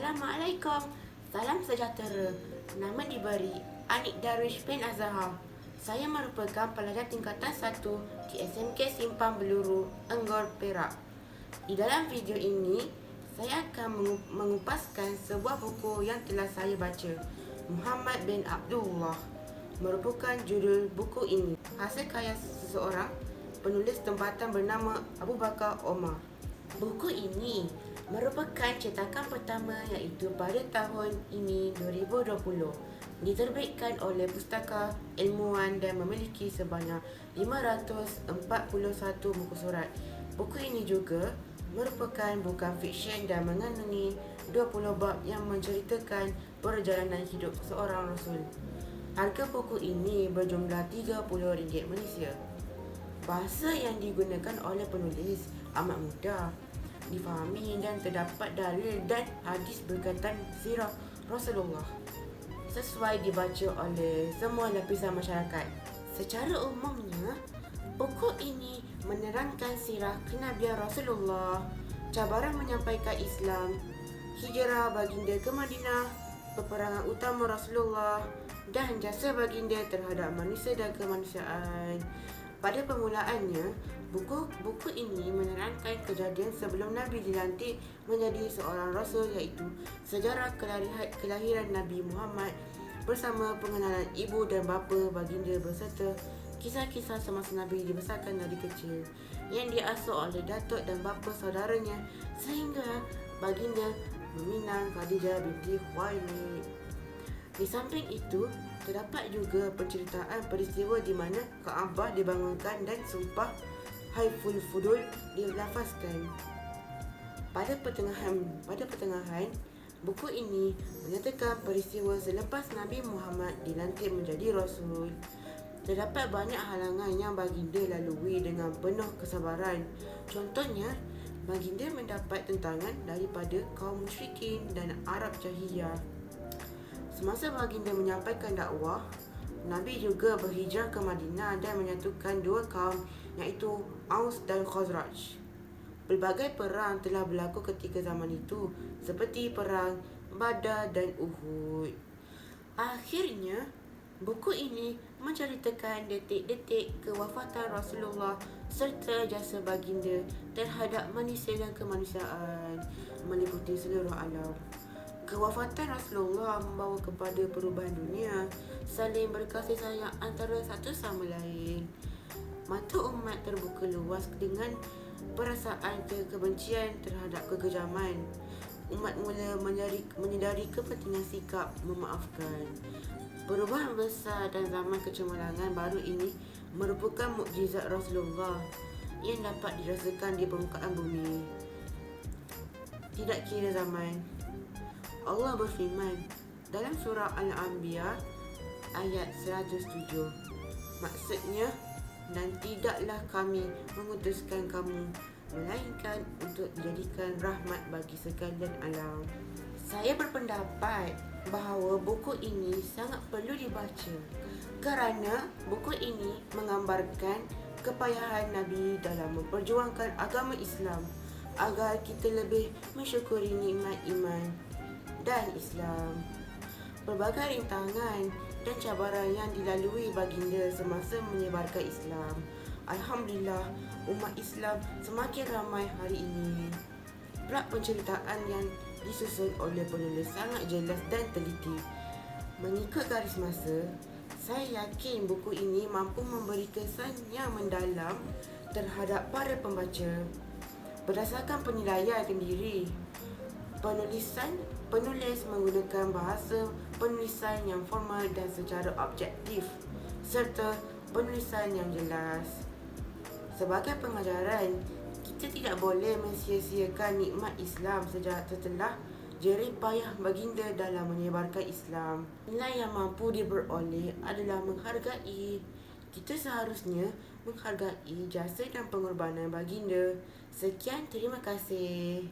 Assalamualaikum. Salam sejahtera. Nama diberi Anik Darwish bin Azhar. Saya merupakan pelajar tingkatan 1 di SMK Simpang Beluru, Enggor, Perak. Di dalam video ini, saya akan mengupaskan sebuah buku yang telah saya baca. Muhammad bin Abdullah merupakan judul buku ini. Hasil karya seseorang penulis tempatan bernama Abu Bakar Omar. Buku ini merupakan cetakan pertama iaitu pada tahun ini 2020. Diterbitkan oleh Pustaka Ilmuwan dan memiliki sebanyak 541 muka surat. Buku ini juga merupakan bukan fiksyen dan mengandungi 20 bab yang menceritakan perjalanan hidup seorang Rasul. Harga buku ini berjumlah RM30 Malaysia. Bahasa yang digunakan oleh penulis amat mudah difahami dan terdapat dalil dan hadis berkaitan sirah Rasulullah sesuai dibaca oleh semua lapisan masyarakat. Secara umumnya, buku ini menerangkan sirah kenabian Rasulullah, cabaran menyampaikan Islam, hijrah baginda ke Madinah, peperangan utama Rasulullah dan jasa baginda terhadap manusia dan kemanusiaan. Pada permulaannya, buku ini menerangkan kejadian sebelum Nabi dilantik menjadi seorang Rasul, iaitu sejarah kelahiran Nabi Muhammad bersama pengenalan ibu dan bapa baginda beserta kisah-kisah semasa Nabi dibesarkan dari kecil yang diasuh oleh datuk dan bapa saudaranya sehingga baginda meminang Khadijah binti Khuwailid. Di samping itu, terdapat juga penceritaan peristiwa di mana Kaabah dibangunkan dan sumpah Haiful Fudul dilafazkan. Pada pertengahan, buku ini menyatakan peristiwa selepas Nabi Muhammad dilantik menjadi Rasul. Terdapat banyak halangan yang baginda lalui dengan penuh kesabaran. Contohnya, baginda mendapat tentangan daripada kaum musyrikin dan Arab Jahiliyah. Semasa baginda menyampaikan dakwah, Nabi juga berhijrah ke Madinah dan menyatukan dua kaum iaitu Aus dan Khazraj. Pelbagai perang telah berlaku ketika zaman itu seperti perang Badar dan Uhud. Akhirnya, buku ini menceritakan detik-detik kewafatan Rasulullah serta jasa baginda terhadap manusia dan kemanusiaan meliputi seluruh alam. Kewafatan Rasulullah membawa kepada perubahan dunia, saling berkasih sayang antara satu sama lain. Mata umat terbuka luas dengan perasaan kebencian terhadap kekejaman. Umat mula menyedari kepentingan sikap memaafkan. Perubahan besar dan zaman kecemerlangan baru ini merupakan mukjizat Rasulullah yang dapat dirasakan di permukaan bumi. Tidak kira zaman. Allah berfirman dalam surah Al-Anbiya ayat 107. Maksudnya, dan tidaklah kami mengutuskan kamu melainkan untuk dijadikan rahmat bagi sekalian alam. Saya berpendapat bahawa buku ini sangat perlu dibaca kerana buku ini menggambarkan kepayahan Nabi dalam memperjuangkan agama Islam agar kita lebih mensyukuri nikmat iman dan Islam. Pelbagai rintangan dan cabaran yang dilalui baginda semasa menyebarkan Islam. Alhamdulillah, umat Islam semakin ramai hari ini. Plot penceritaan yang disusun oleh penulis sangat jelas dan teliti. Mengikut garis masa, saya yakin buku ini mampu memberi kesan yang mendalam terhadap para pembaca. Berdasarkan penilaian sendiri, penulis menggunakan bahasa penulisan yang formal dan secara objektif serta penulisan yang jelas. Sebagai pengajaran, kita tidak boleh mensia-siakan nikmat Islam setelah jerih payah baginda dalam menyebarkan Islam. Nilai yang mampu diperoleh adalah menghargai. Kita seharusnya menghargai jasa dan pengorbanan baginda. Sekian, terima kasih.